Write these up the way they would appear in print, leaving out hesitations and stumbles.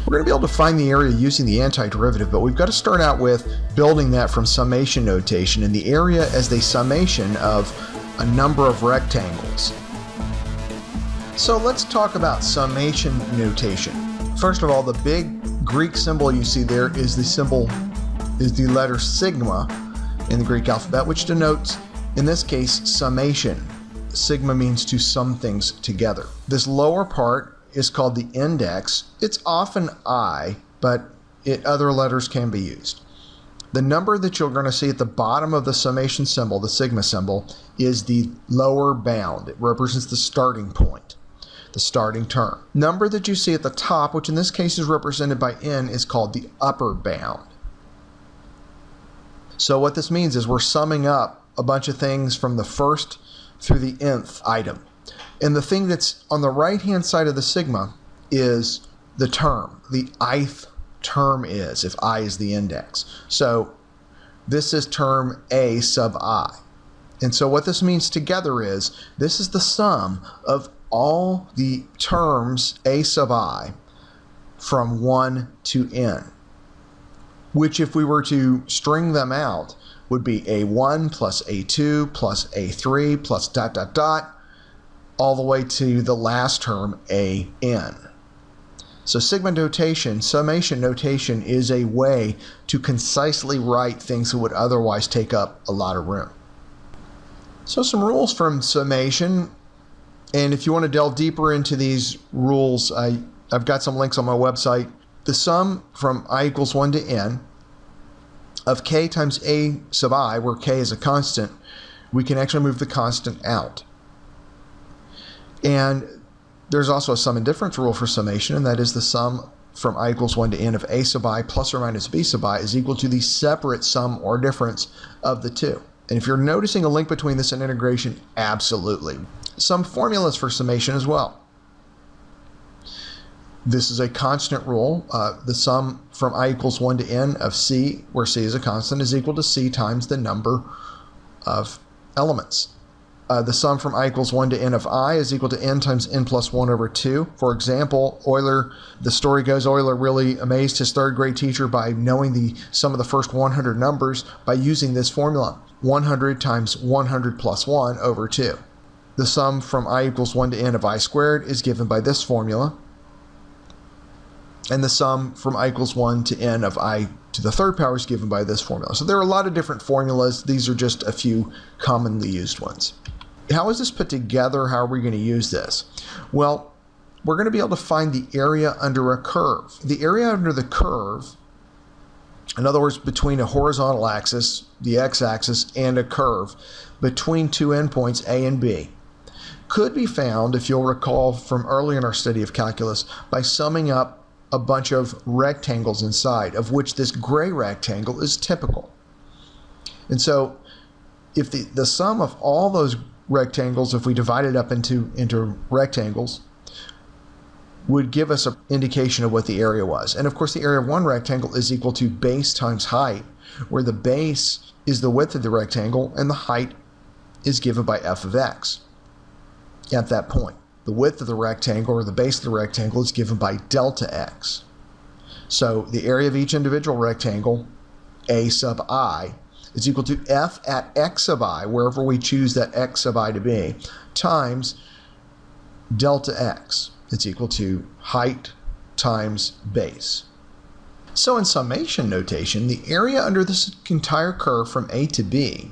We're going to be able to find the area using the antiderivative, but we've got to start out with building that from summation notation, and the area as the summation of a number of rectangles. So let's talk about summation notation. First of all, the big Greek symbol you see there is the letter sigma in the Greek alphabet, which denotes, in this case, summation. Sigma means to sum things together. This lower part is called the index. It's often I, but other letters can be used. The number that you're going to see at the bottom of the summation symbol, the sigma symbol, is the lower bound. It represents the starting point, the starting term. Number that you see at the top, which in this case is represented by n, is called the upper bound. So what this means is we're summing up a bunch of things from the first through the nth item. And the thing that's on the right-hand side of the sigma is the term. The ith term is, if I is the index. So this is term A sub I. And so what this means together is, this is the sum of all the terms A sub I from 1 to n, which if we were to string them out would be A1 plus A2 plus A3 plus dot dot dot, all the way to the last term, an. So sigma notation, summation notation, is a way to concisely write things that would otherwise take up a lot of room. So some rules from summation, and if you want to delve deeper into these rules, I've got some links on my website. The sum from I equals 1 to n of k times a sub I, where k is a constant, we can actually move the constant out. And there's also a sum and difference rule for summation, and that is the sum from I equals 1 to n of a sub I plus or minus b sub I is equal to the separate sum or difference of the two. And if you're noticing a link between this and integration, absolutely. Some formulas for summation as well. This is a constant rule. The sum from I equals 1 to n of c, where c is a constant, is equal to c times the number of elements. The sum from I equals 1 to n of I is equal to n times n plus 1 over 2. For example, Euler, the story goes, Euler really amazed his third grade teacher by knowing the sum of the first 100 numbers by using this formula, 100 times 100 plus 1 over 2. The sum from I equals 1 to n of I squared is given by this formula. And the sum from I equals 1 to n of I to the third power is given by this formula. So there are a lot of different formulas. These are just a few commonly used ones. How is this put together? How are we going to use this? Well, we're going to be able to find the area under a curve. The area under the curve, in other words, between a horizontal axis, the x-axis, and a curve, between two endpoints, A and B, could be found, if you'll recall from earlier in our study of calculus, by summing up a bunch of rectangles inside, of which this gray rectangle is typical. And so if the sum of all those rectangles, if we divide it up into rectangles, would give us an indication of what the area was. And of course the area of one rectangle is equal to base times height, where the base is the width of the rectangle and the height is given by f of x at that point. The width of the rectangle, or the base of the rectangle, is given by delta x. So the area of each individual rectangle, A sub I, is equal to f at x sub I, wherever we choose that x sub I to be, times delta x. It's equal to height times base. So in summation notation, the area under this entire curve from A to B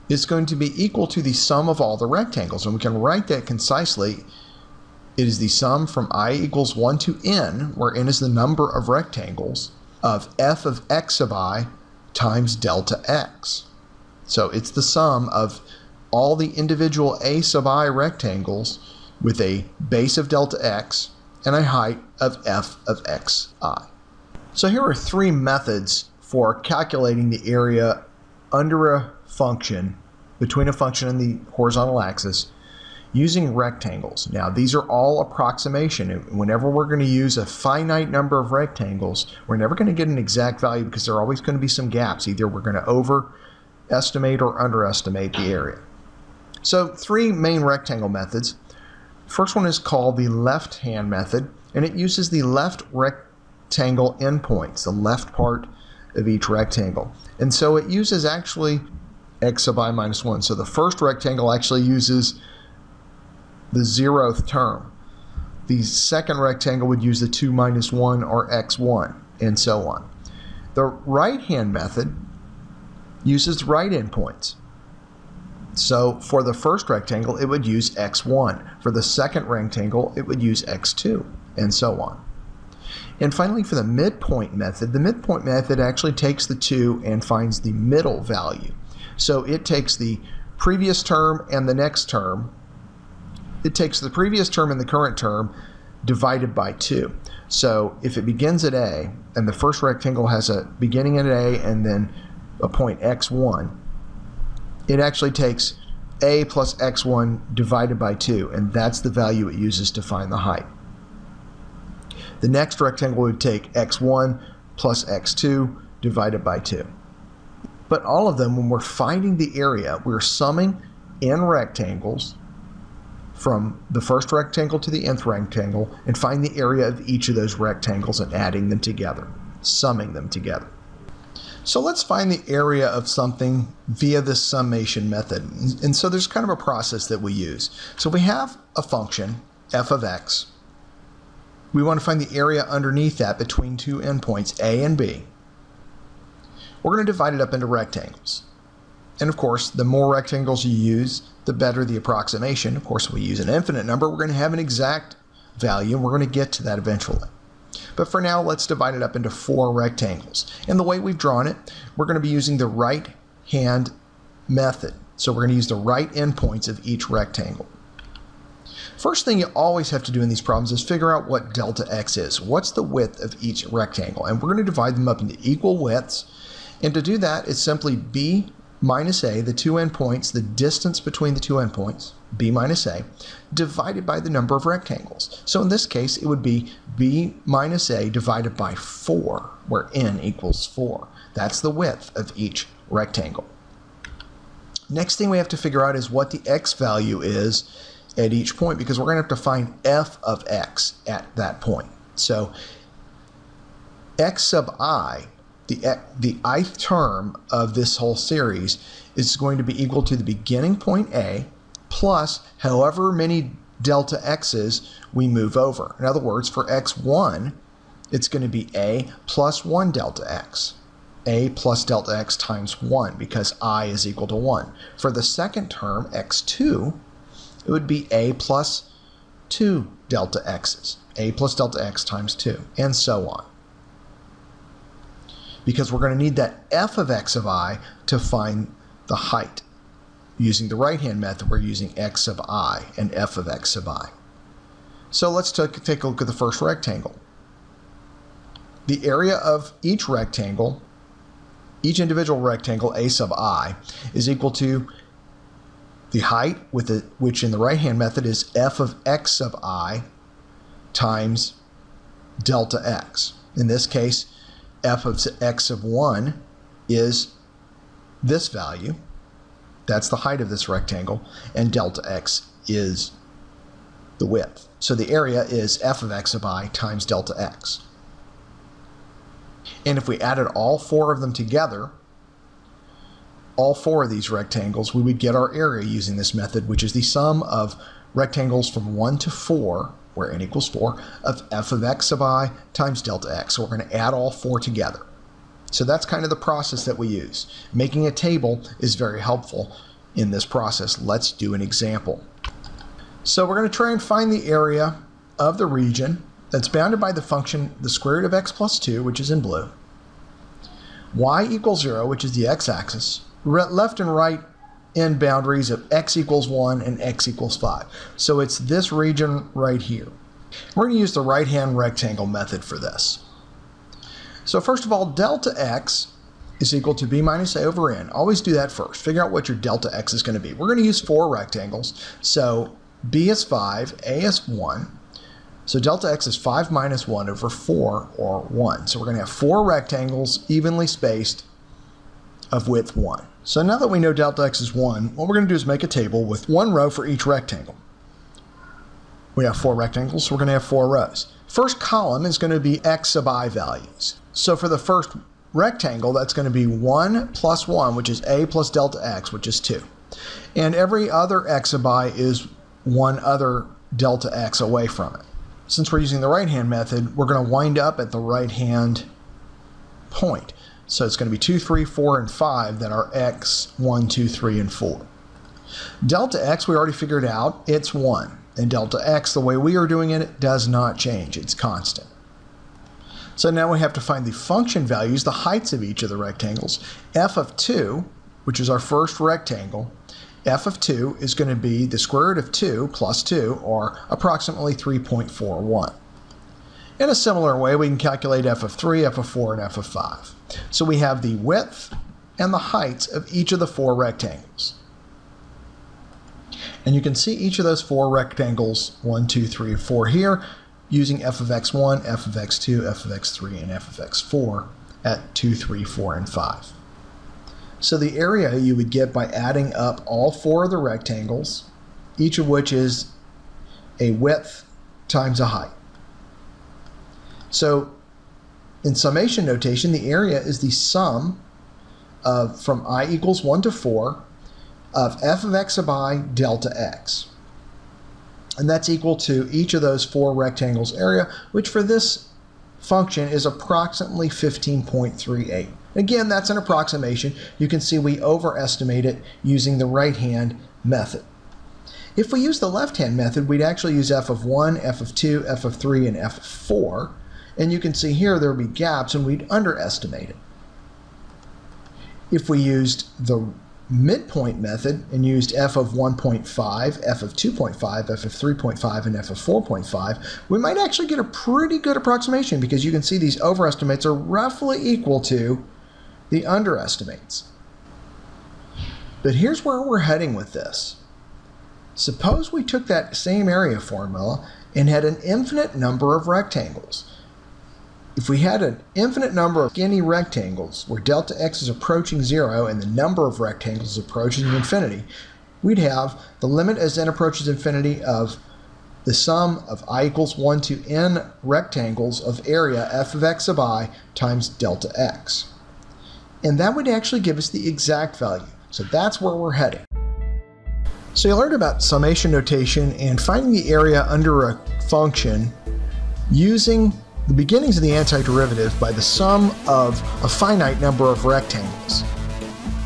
is going to be equal to the sum of all the rectangles. And we can write that concisely. It is the sum from I equals 1 to n, where n is the number of rectangles, of f of x sub I times delta x. So it's the sum of all the individual A sub I rectangles with a base of delta x and a height of f of xi. So here are three methods for calculating the area under a function, between a function and the horizontal axis, using rectangles. Now these are all approximation. Whenever we're going to use a finite number of rectangles, we're never going to get an exact value because there are always going to be some gaps. Either we're going to overestimate or underestimate the area. So three main rectangle methods. First one is called the left-hand method, and it uses the left rectangle endpoints, the left part of each rectangle. And so it uses actually x sub I minus 1. So the first rectangle actually uses the 0th term. The second rectangle would use the 2 minus 1 or x1, and so on. The right-hand method uses right endpoints. So for the first rectangle, it would use x1. For the second rectangle, it would use x2, and so on. And finally, for the midpoint method actually takes the 2 and finds the middle value. So it takes the previous term and the next term. It takes the previous term and the current term divided by 2. So if it begins at A, and the first rectangle has a beginning at A and then a point x1, it actually takes A plus x1 divided by 2, and that's the value it uses to find the height. The next rectangle would take x1 plus x2 divided by 2. But all of them, when we're finding the area, we're summing in rectangles from the first rectangle to the nth rectangle and find the area of each of those rectangles and adding them together, summing them together. So let's find the area of something via this summation method. And so there's kind of a process that we use. So we have a function, f of x. We want to find the area underneath that between two endpoints, a and b. We're going to divide it up into rectangles. And of course, the more rectangles you use, the better the approximation. Of course, if we use an infinite number, we're going to have an exact value, and we're going to get to that eventually. But for now, let's divide it up into 4 rectangles. And the way we've drawn it, we're going to be using the right-hand method. So we're going to use the right endpoints of each rectangle. First thing you always have to do in these problems is figure out what delta x is. What's the width of each rectangle? And we're going to divide them up into equal widths. And to do that, it's simply b minus a, the two endpoints, the distance between the two endpoints, b minus a, divided by the number of rectangles. So in this case, it would be b minus a divided by 4, where n equals 4. That's the width of each rectangle. Next thing we have to figure out is what the x value is at each point, because we're going to have to find f of x at that point. So x sub I, the ith term of this whole series, is going to be equal to the beginning point A plus however many delta x's we move over. In other words, for x1, it's going to be A plus 1 delta x. A plus delta x times 1, because I is equal to 1. For the second term, x2, it would be A plus 2 delta x's. A plus delta x times 2, and so on. Because we're going to need that f of x of I to find the height. Using the right-hand method, we're using x sub I and f of x sub I. So let's take a look at the first rectangle. The area of each rectangle, each individual rectangle, a sub I, is equal to the height, which in the right-hand method is f of x sub I times delta x. In this case, f of x of 1 is this value. That's the height of this rectangle, and delta x is the width. So the area is f of x of I times delta x. And if we added all 4 of them together, all 4 of these rectangles, we would get our area using this method, which is the sum of rectangles from 1 to 4, where n equals 4, of f of x sub I times delta x. So we're going to add all 4 together. So that's kind of the process that we use. Making a table is very helpful in this process. Let's do an example. So we're going to try and find the area of the region that's bounded by the function the square root of x plus 2, which is in blue, y equals 0, which is the x-axis, left and right end boundaries of x equals 1 and x equals 5. So it's this region right here. We're going to use the right-hand rectangle method for this. So first of all, delta x is equal to b minus a over n. Always do that first. Figure out what your delta x is going to be. We're going to use 4 rectangles. So b is 5, a is 1. So delta x is 5 minus 1 over 4, or 1. So we're going to have 4 rectangles evenly spaced of width 1. So now that we know delta x is 1, what we're going to do is make a table with 1 row for each rectangle. We have 4 rectangles, so we're going to have 4 rows. First column is going to be x sub I values. So for the first rectangle, that's going to be 1 plus 1, which is a plus delta x, which is 2. And every other x sub I is one other delta x away from it. Since we're using the right-hand method, we're going to wind up at the right-hand point. So it's going to be 2, 3, 4, and 5 that are x, 1, 2, 3, and 4. Delta x, we already figured out, it's 1. And delta x, the way we are doing it, it does not change. It's constant. So now we have to find the function values, the heights of each of the rectangles. F of 2, which is our first rectangle, f of 2 is going to be the square root of 2 plus 2, or approximately 3.41. In a similar way, we can calculate f of 3, f of 4, and f of 5. So we have the width and the heights of each of the 4 rectangles. And you can see each of those 4 rectangles, 1, 2, 3, and 4 here, using f of x1, f of x2, f of x3, and f of x4 at 2, 3, 4, and 5. So the area you would get by adding up all 4 of the rectangles, each of which is a width times a height. So in summation notation, the area is the sum of, from I equals 1 to 4, of f of x sub I delta x. And that's equal to each of those 4 rectangles area, which for this function is approximately 15.38. Again, that's an approximation. You can see we overestimate it using the right-hand method. If we use the left-hand method, we'd actually use f of 1, f of 2, f of 3, and f of 4. And you can see here there would be gaps and we'd underestimate it. If we used the midpoint method and used f of 1.5, f of 2.5, f of 3.5, and f of 4.5, we might actually get a pretty good approximation because you can see these overestimates are roughly equal to the underestimates. But here's where we're heading with this. Suppose we took that same area formula and had an infinite number of rectangles. If we had an infinite number of skinny rectangles where delta x is approaching 0 and the number of rectangles is approaching infinity, we'd have the limit as n approaches infinity of the sum of I equals 1 to n rectangles of area f of x sub I times delta x. And that would actually give us the exact value. So that's where we're heading. So you learned about summation notation and finding the area under a function using the beginnings of the antiderivative by the sum of a finite number of rectangles.